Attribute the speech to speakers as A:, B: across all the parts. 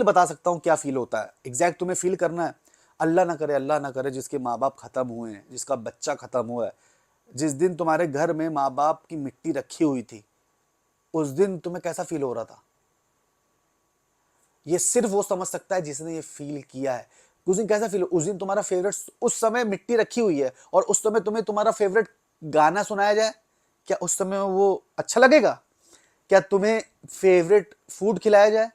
A: बता सकता हूँ क्या फील होता है, एग्जैक्ट तुम्हें फील करना है। अल्लाह ना करे जिसके माँ बाप खत्म हुए हैं, जिसका बच्चा खत्म हुआ है, जिस दिन तुम्हारे घर में माँ बाप की मिट्टी रखी हुई थी, उस दिन तुम्हें कैसा फील हो रहा था, ये सिर्फ वो समझ सकता है जिसने ये फील किया है। उस दिन कैसा फील, उस दिन तुम्हारा फेवरेट, उस समय मिट्टी रखी हुई है और उस समय तुम्हें तुम्हारा फेवरेट गाना सुनाया जाए, क्या उस समय वो अच्छा लगेगा? क्या तुम्हें फेवरेट फूड खिलाया जाए,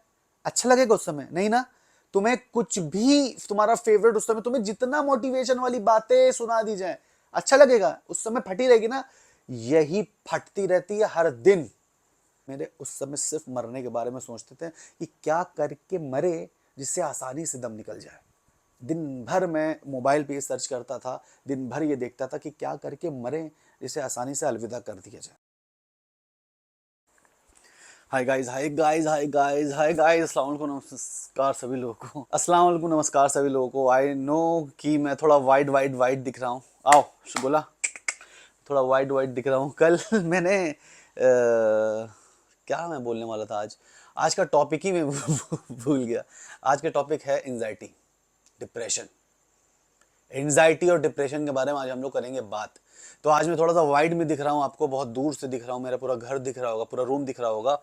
A: अच्छा लगेगा उस समय? नहीं ना। तुम्हें कुछ भी तुम्हारा फेवरेट, उस समय तुम्हें जितना मोटिवेशन वाली बातें सुना दी जाए, अच्छा लगेगा? उस समय फटी रहेगी ना। यही फटती रहती है हर दिन। मेरे उस समय सिर्फ मरने के बारे में सोचते थे कि क्या करके मरे जिससे आसानी से दम निकल जाए। दिन भर मैं मोबाइल पे सर्च करता था, दिन भर ये देखता था कि क्या करके मरे जिसे आसानी से अलविदा कर दिया जाए। Hi guys, hi guys, hi guys, hi guys, अस्सलाम वालेकुम, नमस्कार सभी लोगों को, अस्सलाम वालेकुम, नमस्कार सभी लोगों को। आई नो कि मैं थोड़ा वाइड वाइड वाइड दिख रहा हूँ। आओ बोला, थोड़ा वाइड वाइड दिख रहा हूँ। कल मैंने क्या मैं बोलने वाला था, आज का टॉपिक ही मैं भूल गया। आज का टॉपिक है एंजाइटी, डिप्रेशन। एंजाइटी और डिप्रेशन के बारे में आज हम लोग करेंगे बात। तो आज मैं थोड़ा सा वाइड में दिख रहा हूँ, आपको बहुत दूर से दिख रहा हूँ, मेरा पूरा घर दिख रहा होगा, पूरा रूम दिख रहा होगा।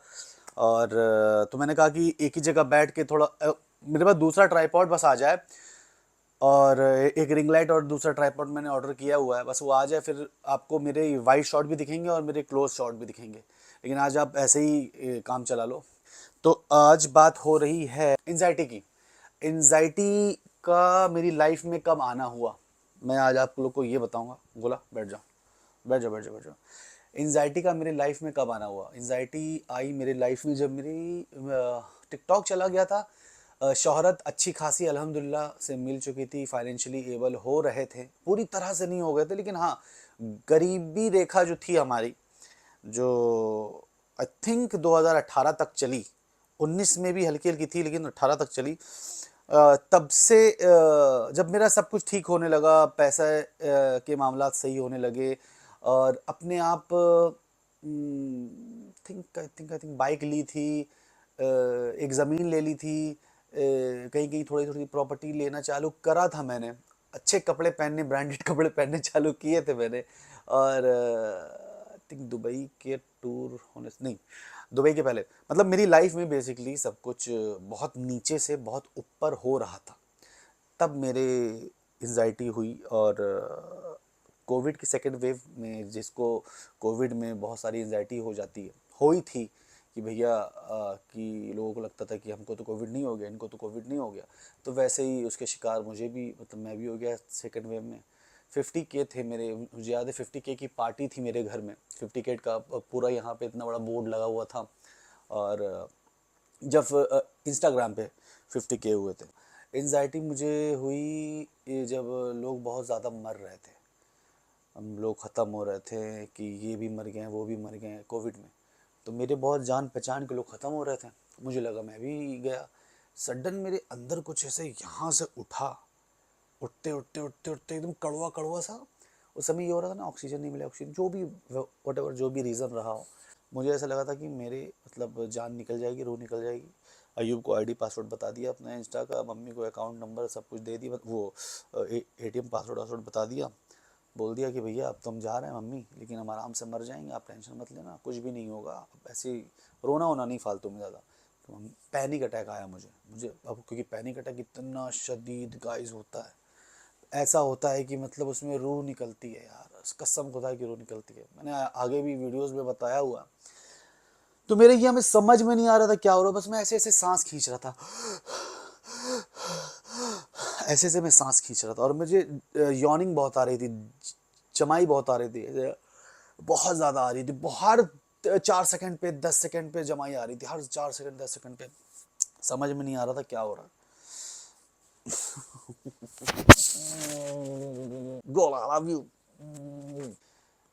A: और तो मैंने कहा कि एक ही जगह बैठ के थोड़ा मेरे पास दूसरा ट्राइपॉड बस आ जाए, और एक रिंग लाइट और दूसरा ट्राइपॉड मैंने ऑर्डर किया हुआ है, बस वो आ जाए, फिर आपको मेरे वाइड शॉट भी दिखेंगे और मेरे क्लोज शॉट भी दिखेंगे। लेकिन आज आप ऐसे ही काम चला लो। तो आज बात हो रही है एंजाइटी की। एंजाइटी का मेरी लाइफ में कब आना हुआ, मैं आज आप लोग को ये बताऊंगा। बोला बैठ जाओ, बैठ जाओ, बैठ जाओ, बैठ जाओ। एंजाइटी का मेरी लाइफ में कब आना हुआ? एंजाइटी आई मेरी लाइफ में जब मेरी टिकटॉक चला गया था। शोहरत अच्छी खासी अल्हम्दुलिल्लाह से मिल चुकी थी, फाइनेंशियली एबल हो रहे थे, पूरी तरह से नहीं हो गए थे, लेकिन हाँ, गरीबी रेखा जो थी हमारी, जो आई थिंक 2018 तक चली, 19 में भी हल्की हल्की थी लेकिन 18 तक चली। तब से जब मेरा सब कुछ ठीक होने लगा, पैसा के मामलात सही होने लगे, और अपने आप आई थिंक बाइक ली थी, एक ज़मीन ले ली थी, कहीं कहीं थोड़ी थोड़ी प्रॉपर्टी लेना चालू करा था मैंने, अच्छे कपड़े पहनने, ब्रांडेड कपड़े पहनने चालू किए थे मैंने। और आई थिंक दुबई के टूर होने से नहीं, दुबई के पहले, मतलब मेरी लाइफ में बेसिकली सब कुछ बहुत नीचे से बहुत ऊपर हो रहा था। तब मेरे एंजाइटी हुई, और कोविड की सेकेंड वेव में, जिसको कोविड में बहुत सारी एंजाइटी हो जाती है, हुई थी कि भैया कि लोगों को लगता था कि हमको तो कोविड नहीं हो गया, इनको तो कोविड नहीं हो गया। तो वैसे ही उसके शिकार मुझे भी, मतलब मैं भी हो गया सेकेंड वेव में। 50K थे मेरे, मुझे याद है 50K की पार्टी थी मेरे घर में, 50K का पूरा यहाँ पे इतना बड़ा बोर्ड लगा हुआ था। और जब इंस्टाग्राम पे 50K हुए थे। एंजाइटी मुझे हुई जब लोग बहुत ज़्यादा मर रहे थे, हम लोग ख़त्म हो रहे थे कि ये भी मर गए, वो भी मर गए कोविड में। तो मेरे बहुत जान पहचान के लोग ख़त्म हो रहे थे, मुझे लगा मैं भी गया। सडन मेरे अंदर कुछ ऐसे यहाँ से उठा, उठते उठते उठते उठते एकदम कड़वा कड़वा सा। उस समय ये हो रहा था ना, ऑक्सीजन नहीं मिला, ऑक्सीजन जो भी वट एवर, जो भी रीज़न रहा हो, मुझे ऐसा लगा था कि मेरे मतलब जान निकल जाएगी, रूह निकल जाएगी। अयूब को आईडी पासवर्ड बता दिया अपना इंस्टा का, मम्मी को अकाउंट नंबर सब कुछ दे दिया, वो एटीएम पासवर्ड वासवर्ड बता दिया। बोल दिया कि भैया अब तो हम जा रहे हैं मम्मी, लेकिन हम आराम से मर जाएंगे, आप टेंशन मत लेना, कुछ भी नहीं होगा। अब ऐसे ही रोना होना नहीं फालतू में ज़्यादा। तो पैनिक अटैक आया मुझे मुझे अब, क्योंकि पैनिक अटैक इतना शदीद गाइस होता है, ऐसा होता है कि मतलब उसमें रूह निकलती है यार, कसम खुदा की रूह निकलती है। मैंने आगे भी वीडियोस में बताया हुआ। तो मेरे ये हमें समझ में नहीं आ रहा था क्या हो रहा, बस मैं ऐसे ऐसे सांस खींच रहा था, ऐसे ऐसे मैं सांस खींच रहा था, और मुझे यॉर्निंग बहुत आ रही थी, जमाई बहुत आ रही थी, बहुत ज़्यादा आ रही थी, हर 4 सेकंड पे 10 सेकंड पे जमाई आ रही थी, हर 4 सेकंड 10 सेकंड पे। समझ में नहीं आ रहा था क्या हो रहा। गोला लव यू।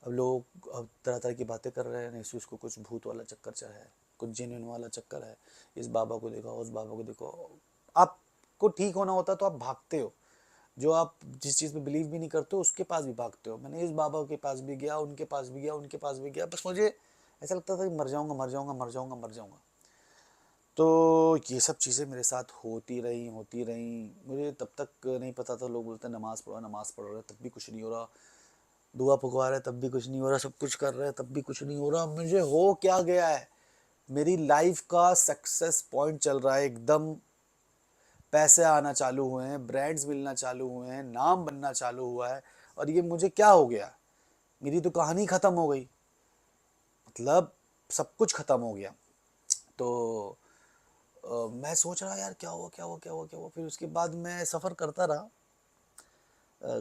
A: अब लोग अब तरह तरह की बातें कर रहे हैं, नहीं उसको कुछ भूत वाला चक्कर चल है, कुछ जिन वाला चक्कर है, इस बाबा को देखो, उस बाबा को देखो। आपको ठीक होना होता तो आप भागते हो, जो आप जिस चीज़ पे बिलीव भी नहीं करते हो उसके पास भी भागते हो। मैंने इस बाबा के पास भी गया, उनके पास भी गया, उनके पास भी गया, बस मुझे ऐसा लगता था कि मर जाऊंगा, मर जाऊंगा, मर जाऊंगा, मर जाऊंगा। तो ये सब चीज़ें मेरे साथ होती रहीं। मुझे तब तक नहीं पता था, लोग बोलते हैं नमाज़ पढ़ रहे, तब भी कुछ नहीं हो रहा, दुआ पुकार रहे तब भी कुछ नहीं हो रहा, सब कुछ कर रहे हैं तब भी कुछ नहीं हो रहा। मुझे हो क्या गया है? मेरी लाइफ का सक्सेस पॉइंट चल रहा है एकदम, पैसे आना चालू हुए हैं, ब्रांड्स मिलना चालू हुए हैं, नाम बनना चालू हुआ है, और ये मुझे क्या हो गया? मेरी तो कहानी ख़त्म हो गई, मतलब सब कुछ ख़त्म हो गया। तो मैं सोच रहा यार क्या हुआ। फिर उसके बाद मैं सफ़र करता रहा,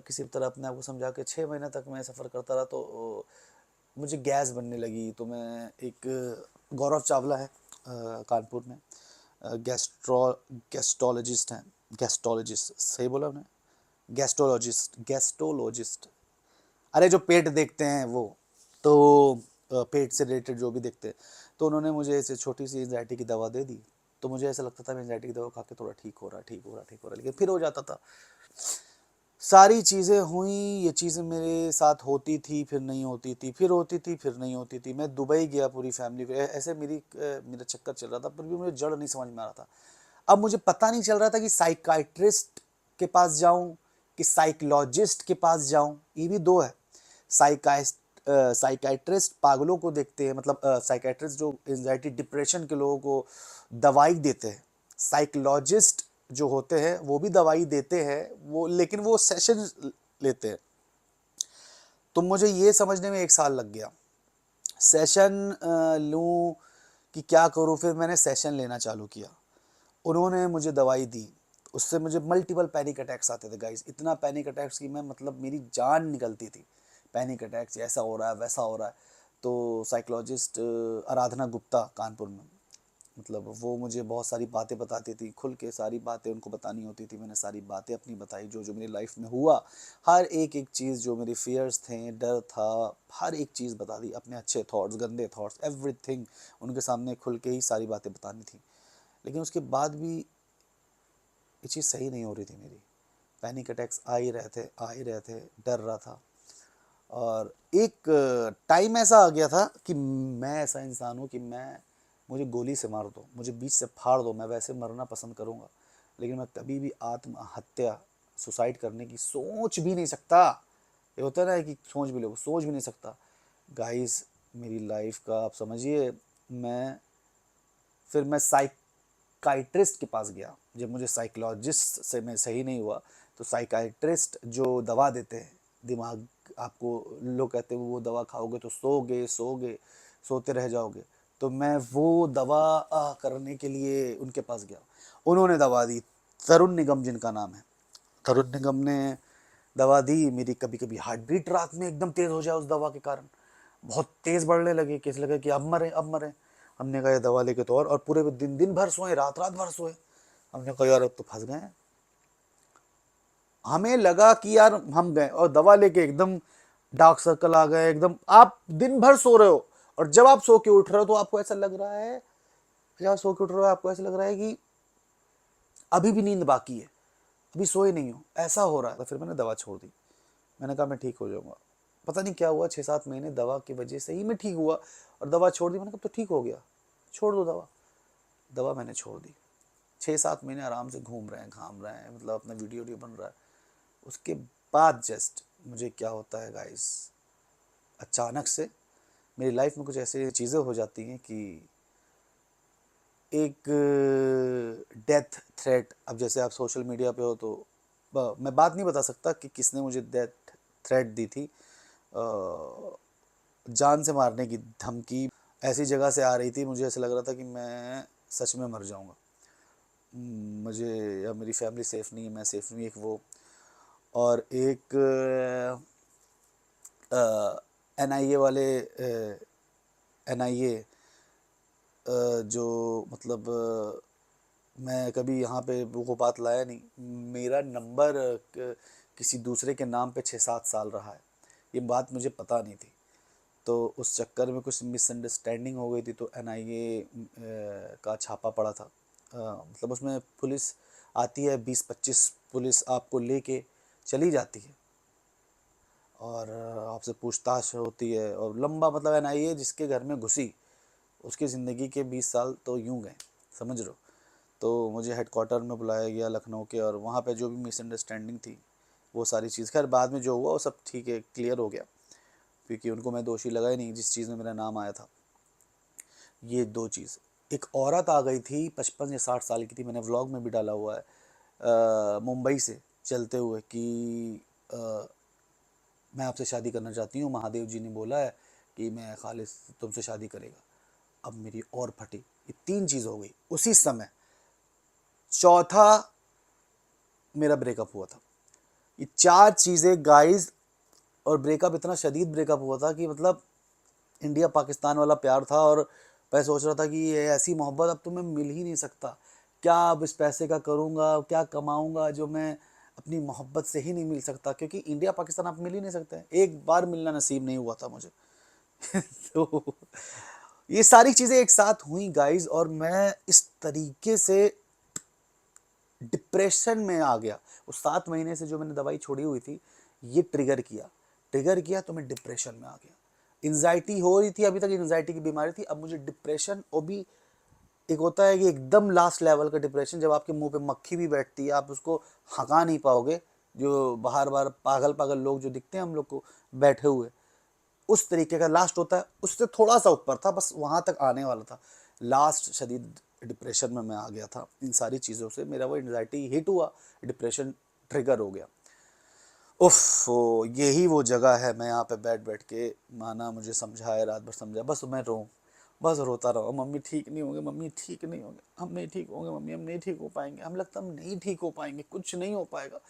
A: किसी तरह अपने आप को समझा के 6 महीने तक मैं सफ़र करता रहा। तो मुझे गैस बनने लगी, तो मैं एक गौरव चावला है कानपुर में, गैस्ट्रो गैस्ट्रोलॉजिस्ट हैं, गैस्ट्रोलॉजिस्ट सही बोला आपने? गैस्ट्रोलॉजिस्ट, अरे जो पेट देखते हैं वो, तो पेट से रिलेटेड जो भी देखते हैं। तो उन्होंने मुझे ऐसे छोटी सी एंजाइटी की दवा दे दी। तो मुझे ऐसा लगता था मैं एंजाइटी की दवा खा के थोड़ा ठीक हो रहा, लेकिन फिर हो जाता था। सारी चीज़ें हुई, ये चीज़ें मेरे साथ होती थी, फिर नहीं होती थी, फिर होती थी, फिर नहीं होती थी। मैं दुबई गया पूरी फैमिली को, ऐसे मेरा चक्कर चल रहा था, पर भी मुझे जड़ नहीं समझ में आ रहा था। अब मुझे पता नहीं चल रहा था कि साइकाइट्रिस्ट के पास जाऊं कि साइकोलॉजिस्ट के पास जाऊं, ये भी दो है। साइकाइट्रिस्ट पागलों को देखते हैं, मतलब साइकाइट्रिस्ट जो एंजाइटी डिप्रेशन के लोगों को दवाई देते हैं, साइकोलॉजिस्ट जो होते हैं वो भी दवाई देते हैं, वो लेकिन वो सेशन लेते हैं। तो मुझे ये समझने में 1 साल लग गया, सेशन लूँ कि क्या करूँ। फिर मैंने सेशन लेना चालू किया, उन्होंने मुझे दवाई दी, उससे मुझे मल्टीपल पैनिक अटैक्स आते थे गाइस, इतना पैनिक अटैक्स कि मैं, मतलब मेरी जान निकलती थी। पैनिक अटैक्स, ऐसा हो रहा है वैसा हो रहा है। तो साइकोलॉजिस्ट आराधना गुप्ता कानपुर में, मतलब वो मुझे बहुत सारी बातें बताती थी, खुल के सारी बातें उनको बतानी होती थी। मैंने सारी बातें अपनी बताई, जो जो मेरी लाइफ में हुआ, हर एक चीज़, जो मेरे फियर्स थे, डर था, हर एक चीज़ बता दी, अपने अच्छे थॉट्स, गंदे थॉट्स, एवरीथिंग उनके सामने खुल के ही सारी बातें बतानी थी। लेकिन उसके बाद भी ये चीज़ सही नहीं हो रही थी मेरी, पैनिक अटैक्स आ ही रहे थे, डर रहा था। और एक टाइम ऐसा आ गया था कि मैं ऐसा इंसान हूँ कि मुझे गोली से मार दो, मुझे बीच से फाड़ दो, मैं वैसे मरना पसंद करूँगा, लेकिन मैं कभी भी आत्महत्या, सुसाइड करने की सोच भी नहीं सकता। ये होता है ना कि सोच भी नहीं सकता। गाइस, मेरी लाइफ का आप समझिए, फिर मैं साइकाइट्रिस्ट के पास गया। जब मुझे साइकोलॉजिस्ट से मैं सही नहीं हुआ, तो साइकाइट्रिस्ट जो दवा देते हैं, दिमाग आपको, लोग कहते हैं वो दवा खाओगे तो सोते रह जाओगे। तो मैं वो दवा करने के लिए उनके पास गया, उन्होंने दवा दी, तरुण निगम जिनका नाम है, तरुण निगम ने दवा दी। मेरी कभी कभी हार्ट बीट रात में एकदम तेज़ हो जाए उस दवा के कारण, बहुत तेज़ बढ़ने लगे, कैसे लगे कि अब मरे। हमने कहा ये दवा लेके तो, और पूरे दिन दिन भर सोए, रात रात भर सोए। हमने कहा यार अब तो फंस गए हैं। हमें लगा कि यार हम गए, और दवा लेके एकदम डार्क सर्कल आ गए एकदम। आप दिन भर सो रहे हो, और जब आप सो के उठ रहे हो तो आपको ऐसा लग रहा है, जब आप सो के उठ रहे हो आपको ऐसा लग रहा है कि अभी भी नींद बाकी है, अभी सोए नहीं हो, ऐसा हो रहा है। तो फिर मैंने दवा छोड़ दी, मैंने कहा मैं ठीक हो जाऊंगा। पता नहीं क्या हुआ, 6-7 महीने दवा की वजह से ही मैं ठीक हुआ, और दवा छोड़ दी। मैंने कहा तो ठीक हो गया, छोड़ दो दवा। दवा मैंने छोड़ दी, 6-7 महीने आराम से घूम रहे हैं, घाम रहे हैं, मतलब अपना वीडियो बन रहा है। उसके बाद जस्ट मुझे क्या होता है गाइस, अचानक से मेरी लाइफ में कुछ ऐसी चीज़ें हो जाती हैं कि एक डेथ थ्रेट, अब जैसे आप सोशल मीडिया पे हो तो मैं बात नहीं बता सकता कि किसने मुझे डेथ थ्रेट दी थी, जान से मारने की धमकी ऐसी जगह से आ रही थी, मुझे ऐसा लग रहा था कि मैं सच में मर जाऊंगा। मुझे, या मेरी फैमिली सेफ़ नहीं है, मैं सेफ़ नहीं, एक वो, और एक एनआईए वाले, एनआईए जो, मतलब मैं कभी यहाँ पे वो बात लाया नहीं, मेरा नंबर किसी दूसरे के नाम पे 6-7 साल रहा है, ये बात मुझे पता नहीं थी। तो उस चक्कर में कुछ मिसअंडरस्टैंडिंग हो गई थी, तो एनआईए का छापा पड़ा था। मतलब उसमें पुलिस आती है, 20-25 पुलिस आपको लेके चली जाती है, और आपसे पूछताछ होती है, और लंबा, मतलब एनआईए जिसके घर में घुसी उसकी ज़िंदगी के 20 साल तो यूं गए। समझ रहे हो। तो मुझे हेडक्वार्टर में बुलाया गया लखनऊ के, और वहाँ पे जो भी मिसअंडरस्टैंडिंग थी वो सारी चीज़, खैर बाद में जो हुआ वो सब ठीक है, क्लियर हो गया, क्योंकि उनको मैं दोषी लगा ही नहीं जिस चीज़ में मेरा नाम आया था। ये 2 चीज़। एक औरत आ गई थी 55 या 60 साल की थी, मैंने व्लॉग में भी डाला हुआ है, मुंबई से चलते हुए कि मैं आपसे शादी करना चाहती हूँ, महादेव जी ने बोला है कि मैं खालिस तुमसे शादी करेगा। अब मेरी और फटी। ये 3 चीज़ हो गई उसी समय। चौथा मेरा ब्रेकअप हुआ था। ये 4 चीज़ें गाइस, और ब्रेकअप इतना शदीद ब्रेकअप हुआ था कि मतलब इंडिया पाकिस्तान वाला प्यार था, और मैं सोच रहा था कि ये ऐसी मोहब्बत अब तो मैं मिल ही नहीं सकता, क्या अब इस पैसे का करूँगा, क्या कमाऊँगा जो मैं अपनी मोहब्बत से ही नहीं मिल सकता, क्योंकि इंडिया पाकिस्तान आप मिल ही नहीं सकते, एक बार मिलना नसीब नहीं हुआ था मुझे। तो ये सारी चीज़ें एक साथ हुई गाइस, और मैं इस तरीके से डिप्रेशन में आ गया। वो 7 महीने से जो मैंने दवाई छोड़ी हुई थी, ये ट्रिगर किया तो मैं डिप्रेशन में आ गया। एंजाइटी हो रही थी, अभी तक एंजाइटी की बीमारी थी, अब मुझे डिप्रेशन, और भी एक होता है कि एकदम लास्ट लेवल का डिप्रेशन, जब आपके मुंह पे मक्खी भी बैठती है, आप उसको हका नहीं पाओगे, जो बाहर बाहर पागल पागल लोग जो दिखते हैं हम लोग को बैठे हुए, उस तरीके का लास्ट होता है। उससे थोड़ा सा ऊपर था, बस वहाँ तक आने वाला था। लास्ट शदीद डिप्रेशन में मैं आ गया था इन सारी चीज़ों से, मेरा वो एंजाइटी हिट हुआ, डिप्रेशन ट्रिगर हो गया। उफ, यही वो जगह है, मैं यहाँ पे बैठ बैठ के, माना मुझे समझाए, रात भर समझाया, बस मैं रो, बस रोता रहा, मम्मी ठीक नहीं होंगे, मम्मी ठीक नहीं होंगे, हम नहीं ठीक होंगे, मम्मी हम नहीं ठीक हो पाएंगे, हम लगता हम नहीं ठीक हो पाएंगे, कुछ नहीं हो पाएगा।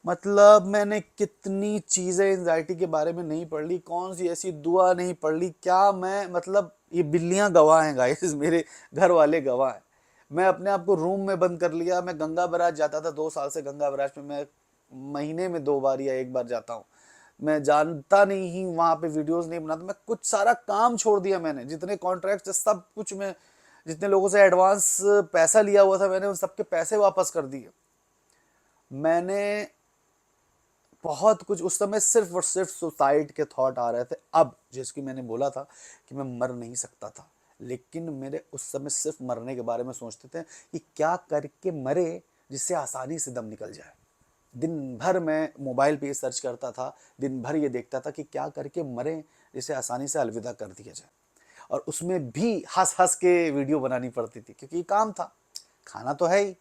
A: मतलब मैंने कितनी चीज़ें एंजाइटी के बारे में नहीं पढ़ ली, कौन सी ऐसी दुआ नहीं पढ़ ली, क्या मैं, मतलब ये बिल्लियाँ गवाह हैं गाइस, मेरे घर वाले गवाह हैं। मैं अपने आप को रूम में बंद कर लिया, मैं गंगा बैराज जाता था 2 साल से, गंगा बैराज में मैं महीने में 2 बार या 1 बार जाता हूँ। मैं जानता नहीं ही वहाँ पे वीडियोस नहीं बनाता, मैं कुछ सारा काम छोड़ दिया मैंने, जितने कॉन्ट्रैक्ट सब कुछ, मैं जितने लोगों से एडवांस पैसा लिया हुआ था मैंने उन सबके पैसे वापस कर दिए। मैंने बहुत कुछ, उस समय सिर्फ और सिर्फ सुसाइड के थॉट आ रहे थे। अब जिसकी मैंने बोला था कि मैं मर नहीं सकता था, लेकिन मेरे उस समय सिर्फ मरने के बारे में सोचते थे कि क्या करके मरे जिससे आसानी से दम निकल जाए। दिन भर मैं मोबाइल पे सर्च करता था, दिन भर ये देखता था कि क्या करके मरे जिसे आसानी से अलविदा कर दिया जाए, और उसमें भी हंस हंस के वीडियो बनानी पड़ती थी, क्योंकि ये काम था, खाना तो है ही।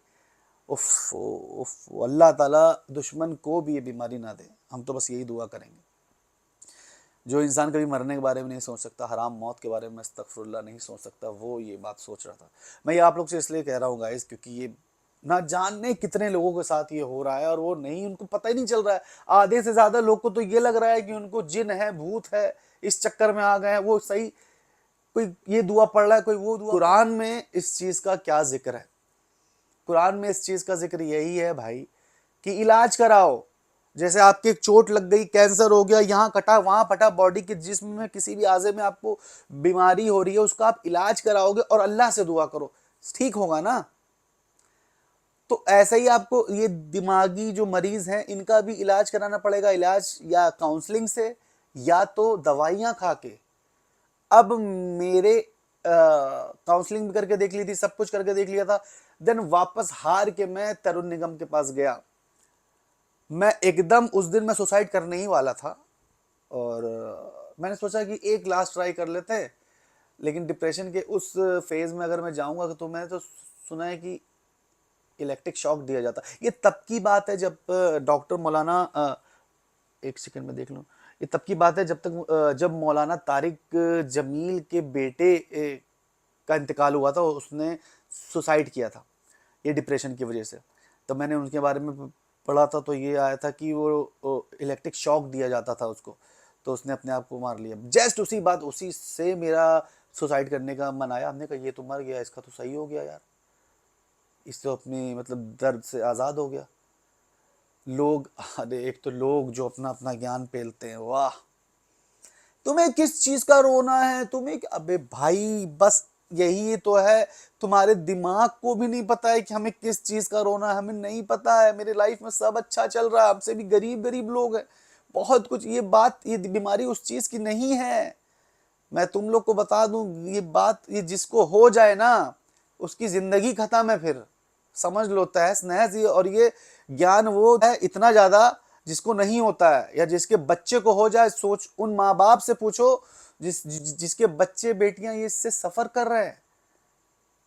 A: उफ उफ, अल्लाह ताला दुश्मन को भी ये बीमारी ना दे, हम तो बस यही दुआ करेंगे। जो इंसान कभी मरने के बारे में नहीं सोच सकता, हराम मौत के बारे में अस्तगफुरुल्लाह नहीं सोच सकता, वो ये बात सोच रहा था। मैं ये आप लोग से इसलिए कह रहा हूँ गाइस, क्योंकि ये ना जाने कितने लोगों के साथ ये हो रहा है, और वो नहीं, उनको पता ही नहीं चल रहा है। आधे से ज्यादा लोग को तो ये लग रहा है कि उनको जिन है, भूत है, इस चक्कर में आ गए हैं। वो सही, कोई ये दुआ पढ़ रहा है, कोई वो दुआ। कुरान में इस चीज का क्या जिक्र है? कुरान में इस चीज का जिक्र यही है भाई कि इलाज कराओ। जैसे आपकी एक चोट लग गई, कैंसर हो गया, यहाँ कटा वहां फटा, बॉडी के जिस्म में किसी भी आज़े में आपको बीमारी हो रही है, उसका आप इलाज कराओगे और अल्लाह से दुआ करो, ठीक होगा ना। तो ऐसा ही आपको ये दिमागी जो मरीज हैं इनका भी इलाज कराना पड़ेगा, इलाज या काउंसलिंग से या तो दवाइयां खा के। अब मेरे काउंसलिंग भी करके देख ली थी, सब कुछ करके देख लिया था, देन वापस हार के मैं तरुण निगम के पास गया। मैं एकदम उस दिन मैं सुसाइड करने ही वाला था, और मैंने सोचा कि एक लास्ट ट्राई कर लेते हैं, लेकिन डिप्रेशन के उस फेज में अगर मैं जाऊंगा तो मैंने तो सुना है कि इलेक्ट्रिक शॉक दिया जाता। ये तब की बात है जब डॉक्टर मौलाना, एक सेकंड में देख लूँ, ये तब की बात है जब मौलाना तारिक जमील के बेटे का इंतकाल हुआ था, उसने सुसाइड किया था ये डिप्रेशन की वजह से। तो मैंने उनके बारे में पढ़ा था, तो ये आया था कि वो इलेक्ट्रिक शॉक दिया जाता था उसको, तो उसने अपने आप को मार लिया। जस्ट उसी से मेरा सुसाइड करने का मन आया। हमने कहा ये तो मर गया, इसका तो सही हो गया यार, इससे अपनी मतलब दर्द से आज़ाद हो गया। लोग, अरे एक तो लोग जो अपना अपना ज्ञान पेलते हैं, वाह, तुम्हें किस चीज का रोना है, तुम्हें, अबे भाई बस यही तो है, तुम्हारे दिमाग को भी नहीं पता है कि हमें किस चीज का रोना है, हमें नहीं पता है। मेरे लाइफ में सब अच्छा चल रहा है, हमसे भी गरीब गरीब लोग हैं, बहुत कुछ। ये बात, ये बीमारी उस चीज की नहीं है। मैं तुम लोग को बता दूं, ये बात, ये जिसको हो जाए ना, उसकी जिंदगी खत्म है। फिर समझ लो, तहस नहस। और ये ज्ञान वो है इतना ज्यादा जिसको नहीं होता है, या जिसके बच्चे को हो जाए। सोच, उन माँ बाप से पूछो जिसके बच्चे बेटियां ये इससे सफर कर रहे हैं।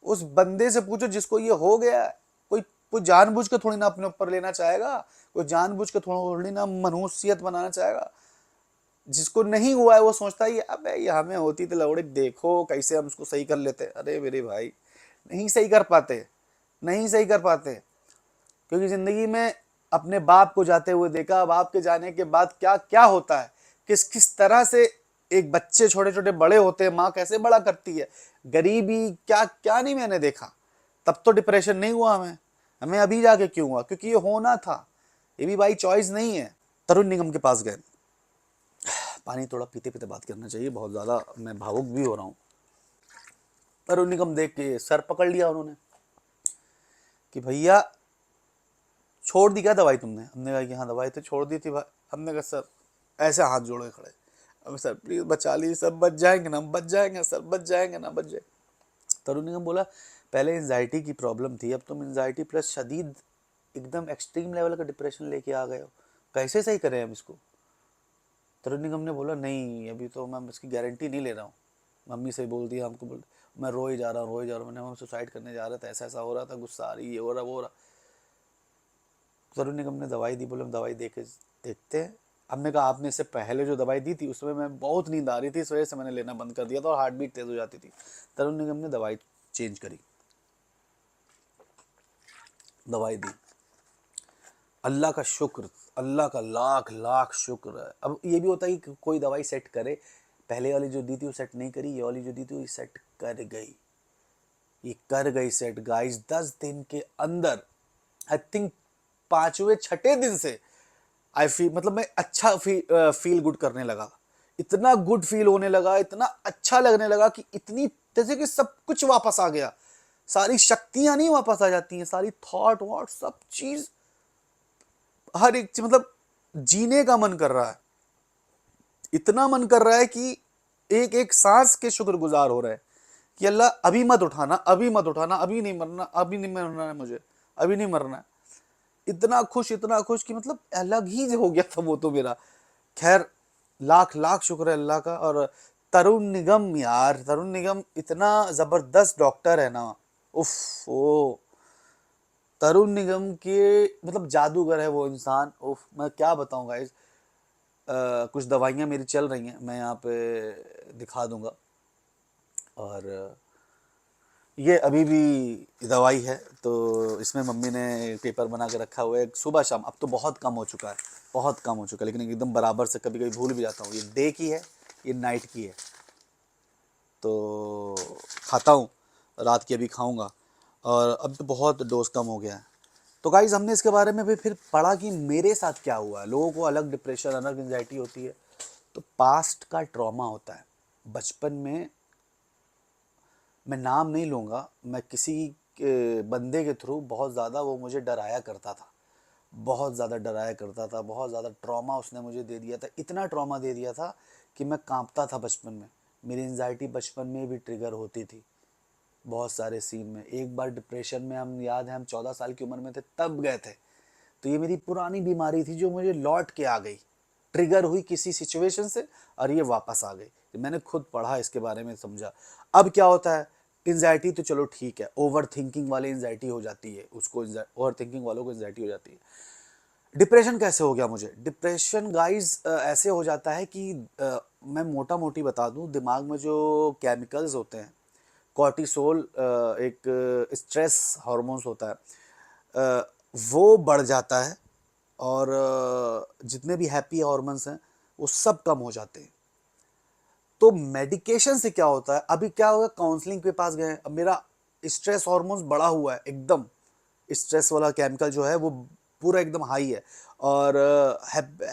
A: उस बंदे से पूछो जिसको ये हो गया है। कोई कोई जानबूझ के थोड़ी ना अपने ऊपर लेना चाहेगा, कोई जानबूझ के थोड़ी ना मनहूसियत बनाना चाहेगा। जिसको नहीं हुआ है वो सोचता है अबे ये हमें होती तो लौड़े, देखो कैसे हम उसको सही कर लेते। अरे मेरे भाई, नहीं सही कर पाते, नहीं सही कर पाते। क्योंकि जिंदगी में अपने बाप को जाते हुए देखा, बाप के जाने के बाद क्या क्या होता है, किस किस तरह से एक बच्चे छोटे छोटे बड़े होते हैं, माँ कैसे बड़ा करती है, गरीबी क्या क्या नहीं मैंने देखा। तब तो डिप्रेशन नहीं हुआ हमें, हमें अभी जाके क्यों हुआ? क्योंकि ये होना था, ये भी भाई चॉइस नहीं है। तरुण निगम के पास गए, पानी थोड़ा पीते पीते बात करना चाहिए, बहुत ज्यादा मैं भावुक भी हो रहा हूँ। तरुण निगम देख के सर पकड़ लिया उन्होंने कि भैया छोड़ दी क्या दवाई तुमने? हमने कहा कि हाँ दवाई तो छोड़ दी थी भाई। हमने कहा सर, ऐसे हाथ जोड़े खड़े, अब सर प्लीज बचा लीजिए, सब बच जाएंगे ना, हम बच जाएंगे सर, बच जाएंगे ना, बच जाए। तरुण निगम बोला पहले एंजाइटी की प्रॉब्लम थी, अब तुम एंजाइटी प्लस शदीद एकदम एक्सट्रीम लेवल का डिप्रेशन लेके आ गए हो, कैसे सही करें हम इसको? तरुण निगम ने बोला नहीं अभी तो मैं इसकी गारंटी नहीं ले रहा हूँ। मम्मी से बोल दिया, हमको बोल, मैं रोए जा रहा हूँ, रोए जा रहा हूँ, मैंने सुसाइड करने जा रहा था, ऐसा ऐसा हो रहा था, गुस्सा आ रही, ये हो रहा वो हो रहा। तरुण निगम ने दवाई दी, बोले हम दवाई दे के देखते हैं। हमने कहा आपने इससे पहले जो दवाई दी थी उसमें मैं बहुत नींद आ रही थी, इस वजह से मैंने लेना बंद कर दिया था और हार्ट बीट तेज हो जाती थी। तरुण निगम ने दवाई चेंज करी, दवाई दी। अल्लाह का शुक्र, अल्लाह का लाख लाख शुक्र है। अब ये भी होता है कि कोई दवाई सेट करे, पहले वाली जो दी थी वो सेट नहीं करी, ये वाली जो दी थी वो सेट कर गई, ये कर गई सेट गाइस 10 दिन के अंदर। आई थिंक 5वें 6ठे दिन से आई फील, मतलब मैं अच्छा फील गुड करने लगा, इतना गुड फील होने लगा, इतना अच्छा लगने लगा कि इतनी, जैसे कि सब कुछ वापस आ गया। सारी शक्तियां नहीं वापस आ जाती हैं, सारी थॉट वॉट सब चीज, हर एक चीज, मतलब जीने का मन कर रहा है, इतना मन कर रहा है कि एक एक सांस के शुक्रगुजार हो रहे हैं कि अल्लाह अभी मत उठाना, अभी मत उठाना, अभी नहीं मरना, अभी नहीं मरना है मुझे, अभी नहीं मरना है। इतना खुश कि मतलब अलग ही हो गया था वो तो मेरा। खैर लाख लाख शुक्र है अल्लाह का। और तरुण निगम यार, तरुण निगम इतना जबरदस्त डॉक्टर है ना, उफ ओ, तरुण निगम के मतलब जादूगर है वो इंसान, उफ मैं क्या बताऊं गाइस। कुछ दवाइयाँ मेरी चल रही हैं, मैं यहाँ पे दिखा दूंगा। और ये अभी भी दवाई है, तो इसमें मम्मी ने पेपर बना के रखा हुआ है सुबह शाम। अब तो बहुत कम हो चुका है, बहुत कम हो चुका है, लेकिन एकदम बराबर से कभी कभी भूल भी जाता हूँ। ये डे की है, ये नाइट की है, तो खाता हूँ, रात की अभी खाऊंगा। और अब तो बहुत डोज कम हो गया है। तो गाइज हमने इसके बारे में भी फिर पढ़ा कि मेरे साथ क्या हुआ है। लोगों को अलग डिप्रेशन, अलग एंजाइटी होती है, तो पास्ट का ट्रॉमा होता है। बचपन में, मैं नाम नहीं लूँगा, मैं किसी बंदे के थ्रू बहुत ज़्यादा वो मुझे डराया करता था, बहुत ज़्यादा डराया करता था, बहुत ज़्यादा ट्रॉमा उसने मुझे दे दिया था, इतना ट्रॉमा दे दिया था कि मैं कांपता था बचपन में। मेरी एंजाइटी बचपन में भी ट्रिगर होती थी बहुत सारे सीन में। एक बार डिप्रेशन में, हम याद है हम 14 साल की उम्र में थे तब गए थे। तो ये मेरी पुरानी बीमारी थी जो मुझे लौट के आ गई, ट्रिगर हुई किसी सिचुएशन से और ये वापस आ गई। मैंने खुद पढ़ा इसके बारे में, समझा। अब क्या होता है, एंजाइटी तो चलो ठीक है, ओवर थिंकिंग वाले एंजाइटी हो जाती है, उसको ओवर थिंकिंग वालों को एंजाइटी हो जाती है। डिप्रेशन कैसे हो गया मुझे? डिप्रेशन गाइस ऐसे हो जाता है कि मैं मोटा मोटी बता दूं, दिमाग में जो केमिकल्स होते हैं, कॉर्टिसोल एक स्ट्रेस हार्मोन्स होता है, वो बढ़ जाता है। और जितने भी हैप्पी हार्मोन्स हैं वो सब कम हो जाते हैं। तो मेडिकेशन से क्या होता है, अभी क्या होगा, काउंसलिंग के पास गए, अब मेरा स्ट्रेस हार्मोन्स बढ़ा हुआ है एकदम, स्ट्रेस वाला केमिकल जो है वो पूरा एकदम हाई है, और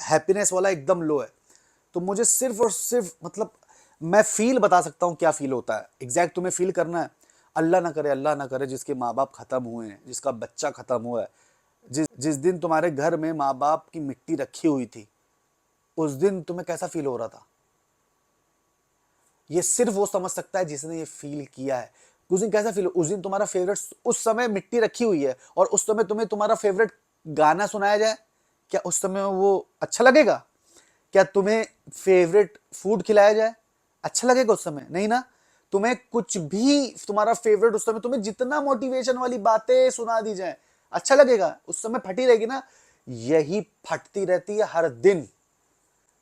A: हैप्पीनेस वाला एकदम लो है। तो मुझे सिर्फ और सिर्फ, मतलब मैं फील बता सकता हूँ क्या फील होता है, एग्जैक्ट तुम्हें फील करना है। अल्लाह ना करे, अल्लाह ना करे जिसके माँ बाप खत्म हुए हैं, जिसका बच्चा खत्म हुआ है, जिस दिन तुम्हारे घर में माँ बाप की मिट्टी रखी हुई थी, उस दिन तुम्हें कैसा फील हो रहा था, ये सिर्फ वो समझ सकता है जिसने ये फील किया है। उस दिन कैसा फील, उस दिन तुम्हारा फेवरेट, उस समय मिट्टी रखी हुई है और उस समय तुम्हें तुम्हारा फेवरेट गाना सुनाया जाए, क्या उस समय वो अच्छा लगेगा? क्या तुम्हें फेवरेट फूड खिलाया जाए, अच्छा लगेगा उस समय? नहीं ना। तुम्हें कुछ भी तुम्हारा फेवरेट, उस समय तुम्हें जितना मोटिवेशन वाली बातें सुना दी जाए, अच्छा लगेगा? उस समय फटी रहेगी ना। यही फटती रहती है हर दिन,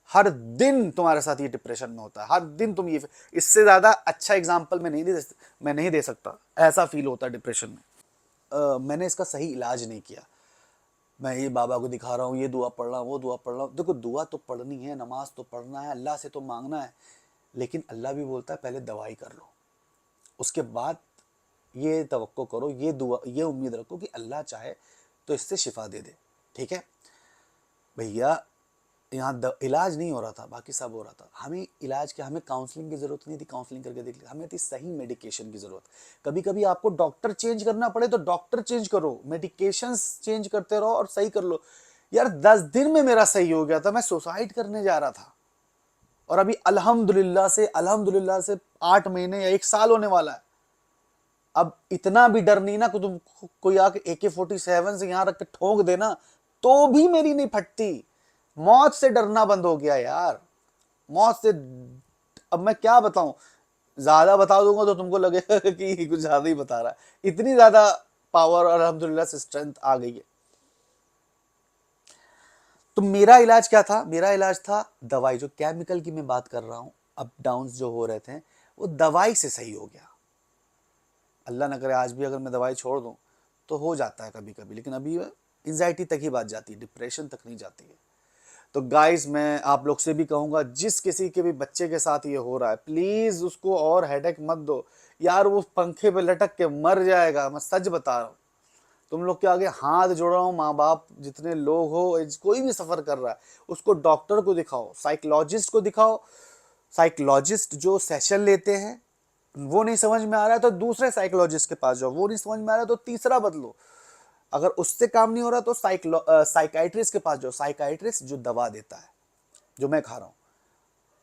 A: हर दिन तुम्हारे साथ ये डिप्रेशन में होता है, हर दिन तुम ये, इससे ज्यादा अच्छा एग्जाम्पल मैं नहीं दे सकता। ऐसा फील होता है डिप्रेशन में। मैंने इसका सही इलाज नहीं किया। मैं ये बाबा को दिखा रहा हूँ, ये दुआ पढ़ रहा हूँ, वो दुआ पढ़ रहा हूँ। देखो, दुआ तो पढ़नी है, नमाज तो पढ़ना है, अल्लाह से तो मांगना है, लेकिन अल्लाह भी बोलता है पहले दवाई कर लो, उसके बाद ये तवक्को करो, ये दुआ, ये उम्मीद रखो कि अल्लाह चाहे तो इससे शिफा दे दे। ठीक है भैया, यहाँ इलाज नहीं हो रहा था, बाकी सब हो रहा था। हमें इलाज क्या, हमें काउंसलिंग की जरूरत नहीं थी, काउंसलिंग करके देख लिया। हमें थी सही मेडिकेशन की जरूरत। कभी कभी आपको डॉक्टर चेंज करना पड़े तो डॉक्टर चेंज करो, मेडिकेशंस चेंज करते रहो और सही कर लो। यार 10 दिन में मेरा सही हो गया था, मैं सुसाइड करने जा रहा था, और अभी अल्हम्दुलिल्लाह से 8 महीने या 1 साल होने वाला है। अब इतना भी डर नहीं ना कि तुम, कोई आके AK-47 से यहां रख के ठोक देना तो भी मेरी नहीं फटती। मौत से डरना बंद हो गया यार, मौत से। अब मैं क्या बताऊं, ज्यादा बता दूंगा तो तुमको लगेगा कि कुछ ज्यादा ही बता रहा है। इतनी ज्यादा पावर और अल्हम्दुलिल्लाह से स्ट्रेंथ आ गई है। तो मेरा इलाज क्या था? मेरा इलाज था दवाई। जो केमिकल की मैं बात कर रहा हूं, अप डाउन जो हो रहे थे, वो दवाई से सही हो गया। अल्लाह ना करे आज भी अगर मैं दवाई छोड़ दूं तो हो जाता है कभी कभी, लेकिन अभी एंजाइटी तक ही बात जाती है, डिप्रेशन तक नहीं जाती है। तो गाइस, मैं आप लोग से भी कहूंगा, जिस किसी के भी बच्चे के साथ ये हो रहा है, प्लीज उसको और हेडेक मत दो यार। वो पंखे पे लटक के मर जाएगा, मैं सच बता रहा हूँ। तुम लोग के आगे हाथ जोड़ रहा हूँ, माँ बाप जितने लोग हो, कोई भी सफर कर रहा है, उसको डॉक्टर को दिखाओ, साइकोलॉजिस्ट को दिखाओ। साइकोलॉजिस्ट जो सेशन लेते हैं, वो नहीं समझ में आ रहा है तो दूसरे साइकोलॉजिस्ट के पास जाओ, वो नहीं समझ में आ रहा है तो तीसरा बदलो। अगर उससे काम नहीं हो रहा तो साइकाइट्रिस्ट के पास जाओ, साइकाइट्रिस्ट जो दवा देता है, जो मैं खा रहा हूँ।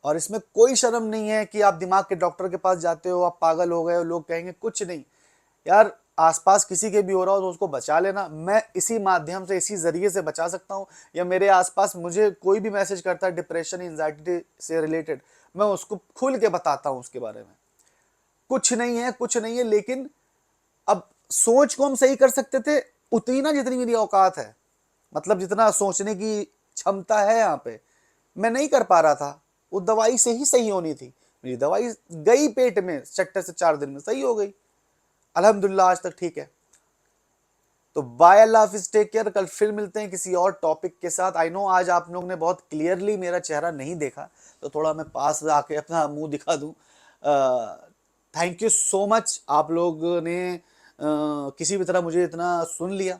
A: और इसमें कोई शर्म नहीं है कि आप दिमाग के डॉक्टर के पास जाते हो, आप पागल हो गए हो, लोग कहेंगे कुछ नहीं। यार आसपास किसी के भी हो रहा हो तो उसको बचा लेना। मैं इसी माध्यम से, इसी जरिए से बचा सकता हूँ। या मेरे आसपास मुझे कोई भी मैसेज करता है डिप्रेशन एंजाइटी से रिलेटेड, मैं उसको खुल के बताता हूँ उसके बारे में। कुछ नहीं है, कुछ नहीं है, लेकिन अब सोच को हम सही कर सकते थे उतनी ना, जितनी मेरी औकात है, मतलब जितना सोचने की क्षमता है यहाँ पे, मैं नहीं कर पा रहा था। वो दवाई से ही सही होनी थी। मेरी दवाई गई पेट में, चट्टे से 4 दिन में सही हो गई, अल्हम्दुलिल्लाह आज तक ठीक है। तो बाय अल्लाह हाफिज, टेक केयर। कल फिर मिलते हैं किसी और टॉपिक के साथ। आई नो आज आप लोग ने बहुत क्लियरली मेरा चेहरा नहीं देखा, तो थोड़ा मैं पास आके अपना मुंह दिखा दूं। थैंक यू सो मच, आप लोग ने किसी भी तरह मुझे इतना सुन लिया।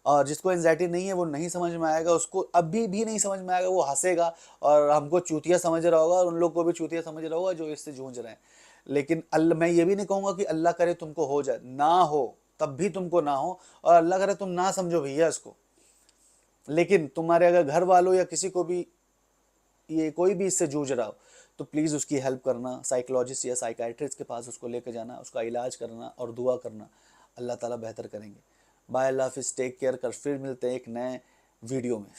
A: और जिसको एंजाइटी नहीं है, वो नहीं समझ में आएगा, उसको अभी भी नहीं समझ में आएगा, वो हंसेगा और हमको चूतिया समझ रहा होगा, और उन लोग को भी चूतिया समझ रहा होगा जो इससे जूझ रहे हैं। लेकिन मैं ये भी नहीं कहूँगा कि अल्लाह करे तुमको हो जाए, ना हो तब भी तुमको ना हो, और अल्लाह करे तुम ना समझो भैया इसको। लेकिन तुम्हारे अगर घर वालों या किसी को भी ये कोई भी इससे जूझ रहा हो, तो प्लीज़ उसकी हेल्प करना, साइकोलॉजिस्ट या साइकाइट्रिस्ट के पास उसको लेकर जाना, उसका इलाज करना और दुआ करना। अल्लाह ताला बेहतर करेंगे। बाय अल्लाह हाफिज़, टेक केयर। कर फिर मिलते हैं एक नए वीडियो में।